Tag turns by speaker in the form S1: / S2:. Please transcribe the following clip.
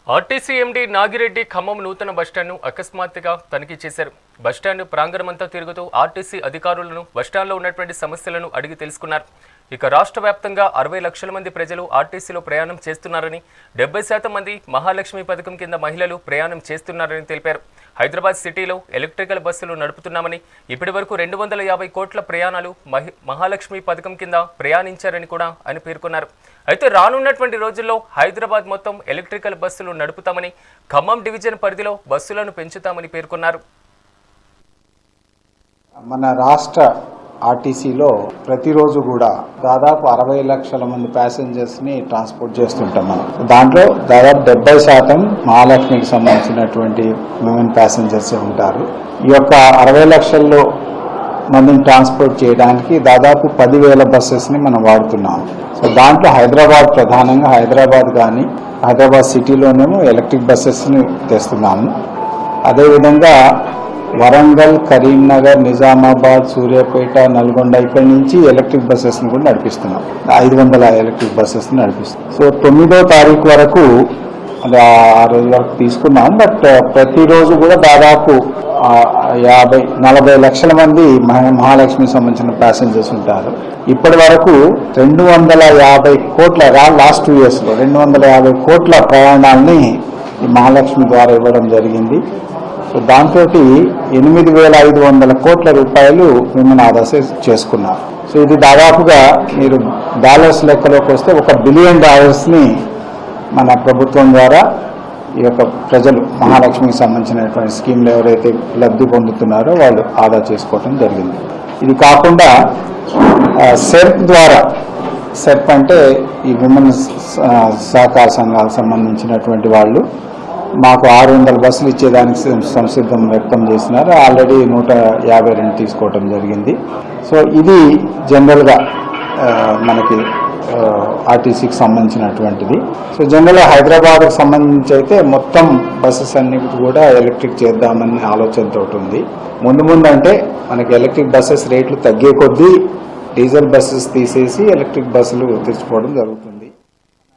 S1: RTC MD Nagireddy Khammam నూతన బస్టాండ్ను అకస్మాత్తుగా తనిఖీ చేశారు. బస్టాండ్ ప్రాంగణమంతా తిరుగుతూ ఆర్టీసీ అధికారులను బస్టాండ్లో ఉన్నటువంటి సమస్యలను అడిగి తెలుసుకున్నారు. ఇక రాష్ట్ర వ్యాప్తంగా 60 లక్షల మంది ప్రజలు ఆర్టీసీలో ప్రయాణం చేస్తున్నారని, 70% మంది మహాలక్ష్మి పథకం కింద మహిళలు ప్రయాణం చేస్తున్నారని తెలిపారు. హైదరాబాద్ సిటీలో ఎలక్ట్రికల్ బస్సులు నడుపుతున్నామని, ఇప్పటివరకు 250 కోట్ల ప్రయాణాలు మహాలక్ష్మి పథకం కింద ప్రయాణించారని కూడా ఆయన పేర్కొన్నారు. అయితే రానున్నటువంటి రోజుల్లో హైదరాబాద్ మొత్తం ఎలక్ట్రికల్ బస్సులు నడుపుతామని, ఖమ్మం డివిజన్ పరిధిలో బస్సులను పెంచుతామని పేర్కొన్నారు.
S2: మన రాష్ట్ర ఆర్టీసీలో ప్రతిరోజు కూడా దాదాపు 60 లక్షల మంది ప్యాసింజర్స్ని ట్రాన్స్పోర్ట్ చేస్తుంటాం మనం. దాంట్లో దాదాపు 70% మహాలక్ష్మికి సంబంధించినటువంటి విమెన్ ప్యాసింజర్స్ ఉంటారు. ఈ యొక్క 60 లక్షల్లో మందిని ట్రాన్స్పోర్ట్ చేయడానికి దాదాపు 10,000 బస్సెస్ని మనం వాడుతున్నాం. సో దాంట్లో హైదరాబాద్ ప్రధానంగా హైదరాబాద్ సిటీలోనేమో ఎలక్ట్రిక్ బస్సెస్ని తెస్తున్నాము. అదేవిధంగా వరంగల్, కరీంనగర్, నిజామాబాద్, సూర్యాపేట, నల్గొండ ఇక్కడి నుంచి ఎలక్ట్రిక్ బస్సెస్ని కూడా నడిపిస్తున్నాం. 500 ఎలక్ట్రిక్ బస్సెస్ని నడిపిస్తున్నాం. సో 9వ తారీఖు వరకు ఆ రోజు వరకు తీసుకున్నాం. బట్ ప్రతిరోజు కూడా దాదాపు 40 లక్షల మంది మహాలక్ష్మికి సంబంధించిన ప్యాసింజర్స్ ఉంటారు. ఇప్పటి వరకు 250 కోట్ల లాస్ట్ 2 yearsలో 250 కోట్ల ప్రయాణాలని ఈ మహాలక్ష్మి ద్వారా ఇవ్వడం జరిగింది. సో దాంతో 8,500 కోట్ల రూపాయలు మేము ఆదా చేసుకున్నాం. సో ఇది దాదాపుగా మీరు డాలర్స్ లెక్కలోకి వస్తే $1 బిలియన్ మన ప్రభుత్వం ద్వారా ఈ యొక్క ప్రజలు మహాలక్ష్మికి సంబంధించినటువంటి స్కీమ్లు ఎవరైతే లబ్ధి పొందుతున్నారో వాళ్ళు ఆదా చేసుకోవడం జరిగింది. ఇది కాకుండా సెర్ప్ అంటే ఈ విమెన్ సహకార సంఘాలకు సంబంధించినటువంటి వాళ్ళు మాకు 600 బస్సులు ఇచ్చేదానికి సంసిద్ధం వ్యక్తం చేసినారు. ఆల్రెడీ 152 తీసుకోవటం జరిగింది. సో ఇది జనరల్గా మనకి ఆర్టీసీకి సంబంధించినటువంటిది. సో జనరల్గా హైదరాబాద్కి సంబంధించి అయితే మొత్తం బస్సెస్ అన్నిటి కూడా ఎలక్ట్రిక్ చేద్దామని ఆలోచనతో ఉంది. ముందు అంటే మనకి ఎలక్ట్రిక్ బస్సెస్ రేట్లు తగ్గే కొద్దీ డీజిల్ బస్సెస్ తీసేసి ఎలక్ట్రిక్ బస్సులు తెచ్చుకోవడం జరుగుతుంది.